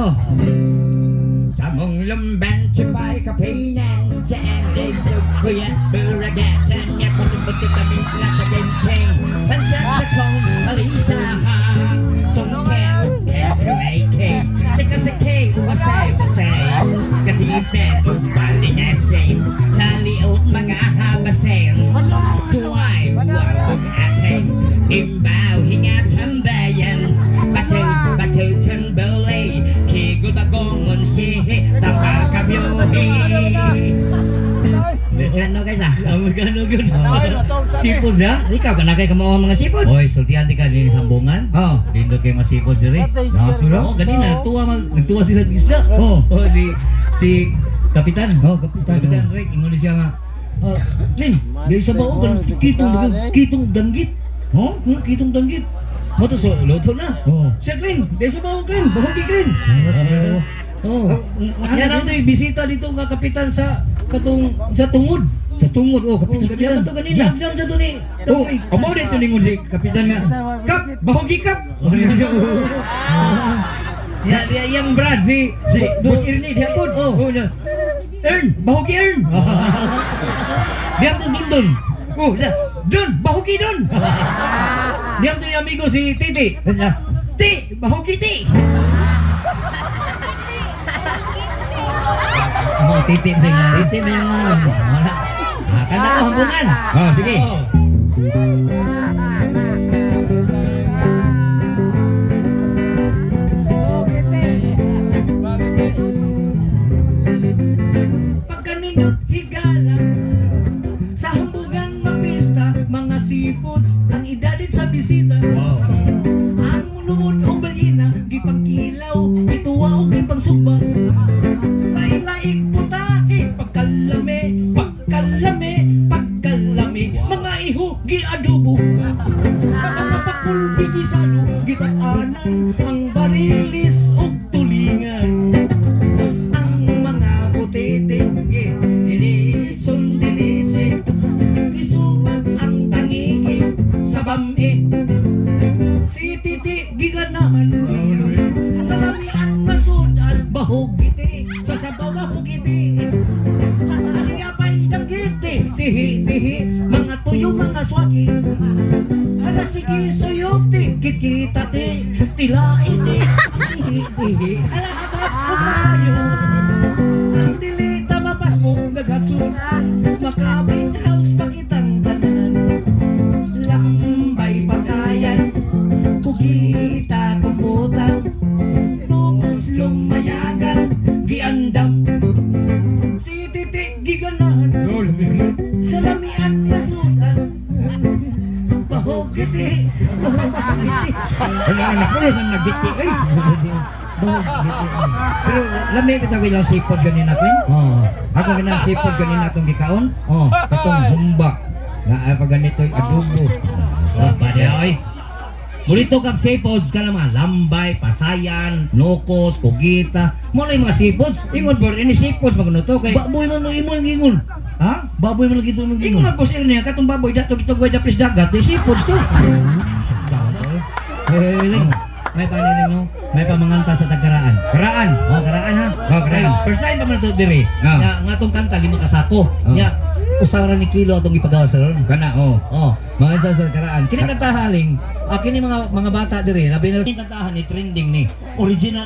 Oh. Sa mong lumban sipay kapinan sa ending sa kuya buragatan niya kung buti kami lahat ng king pansan sa kong malisa ha sungkel kumaike sika sa kay wasay katibet bali na same taliot mga habaseng tuway buwag ating imbaw hingat sambayan batu tambali kigul bagongon sihe tapal kabyohi Magkano guys ah? Magkano yun? Sipod ha? Ikaw ka na kayo kamawa mga sipod? Oy, sultihan di ka din sambungan. Oo. Dindot kayo masipod diri. Oo, ganina nagtuwa sila ng isda. Oo. Oh, si Kapitan. Oh, Kapitan Rick, ingon siya nga. Lin, dahil sa bao kan kitong danggit. Oh? Kitong danggit. Mo to so luto na. Oo. Siya Lin, dahil sa bao Lin, bahogi Lin. Oh. Yan ang to'y bisita dito nga kapitan sa tungod. Sa tungod, oh, Kapitan. Yan to kanina. Diyan sa to ni. Oh, amo dito ningon si Kapitan nga. Kap, bahogi kap. Oh, niya siya. Yang Brad si Boss Ernie diapon. Oh. Earn, bahogi earn. Diyan to dun. Oh, siya. Dun, bahogi dun. Diyan to yung amigo si Titi. Ti, bahogi ti. Oh, Titi sa nga. Titi na yung Wala. Kanta ka hambungan. Oh, sige. Pagkanindot higala sa hambugan mapista, mga seafoods ang idadid sa bisita. Wow. Ang lungod o balina, gipangkilaw, ituwa o gipangsugba. Laing-laing putahe, pagkalame, mga iho, giadobo. Mga pakul, gigisado, gitaanan, ang barilis o tulingan. Ang mga butete, dilitson, gisumat ang tangigi sa bami. Si Titi giganahan, sa lamian masudan, bahugiti, sa sabaw bahugiti. Aliyapay ng giti, tihi, mga tuyo, mga swaki. Hala sige suyok, kita tila iti, tihi. Hala habak kumayo, ang dilita mapas mo, nagagsunan, makabring house pakitang tanan. Lambay pasayan, kukita kumputan, lumos lumayagan, giandam. Si Titi giganahan, sa lamian masudan, bahogiti. Ano anak ko sa nagdikti ay. Pero lami kita ko yung sipod ganin natin. Oh. Ako ganang sipod ganin natong gikaon. Oh. Katong humba. Nga pag ganito yung adobo. So, pwede oy. Bulito kag seafods ka naman, lambay, pasayan, nokos, kugita. Mo na yung mga seafoods. Ingon bro, ini sipod magnuto kay. Baboy man mo imong gingon. Ha? Baboy man lagi ito mong Ingon gingon. na boss niya katong baboy dato gitog way dapis dagat, di sipod to. Ling, may paniling no? May pamanganta sa tagkaraan. Karaan. Oh, karaan ha? Oh, karaan. First time pa man ito diri. Ah. Nga tong kanta, 5 kasako. Oh. Nga, usara ni kilo atong ipagawa sa ron. Kana oh. Oh, mga ito sa karaan. Kini kantahaling, kini mga bata diri, labi na kini kantahan ni trending ni. Original